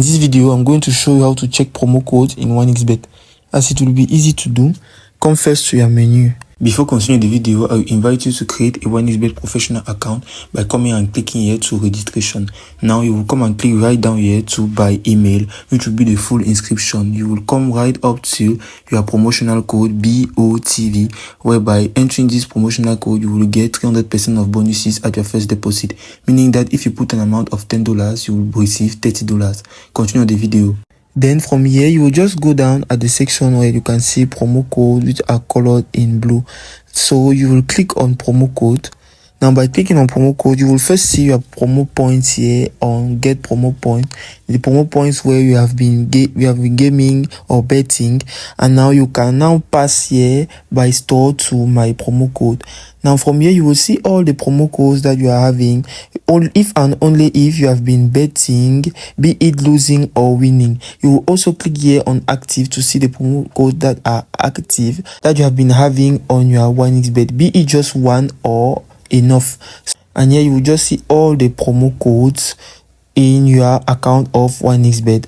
In this video, I'm going to show you how to check promo codes in 1xBet. As it will be easy to do, come first to your menu. Before continuing the video, I invite you to create a 1xBet professional account by coming and clicking here to registration. Now you will come and click right down here to buy email, which will be the full inscription. You will come right up to your promotional code BOTV, whereby entering this promotional code, you will get 300% of bonuses at your first deposit, meaning that if you put an amount of $10, you will receive $30. Continue the video. Then from here, you will just go down at the section where you can see promo codes which are colored in blue. So you will click on promo code. Now by clicking on promo code, you will first see your promo points here on get promo point, the promo points where you have been gaming or betting, and now you can now pass here by store to my promo code. Now from here you will see all the promo codes that you are having, if and only if you have been betting, be it losing or winning. You will also click here on active to see the promo codes that are active that you have been having on your 1xBet, be it just one or enough. And here you will just see all the promo codes in your account of 1xBet.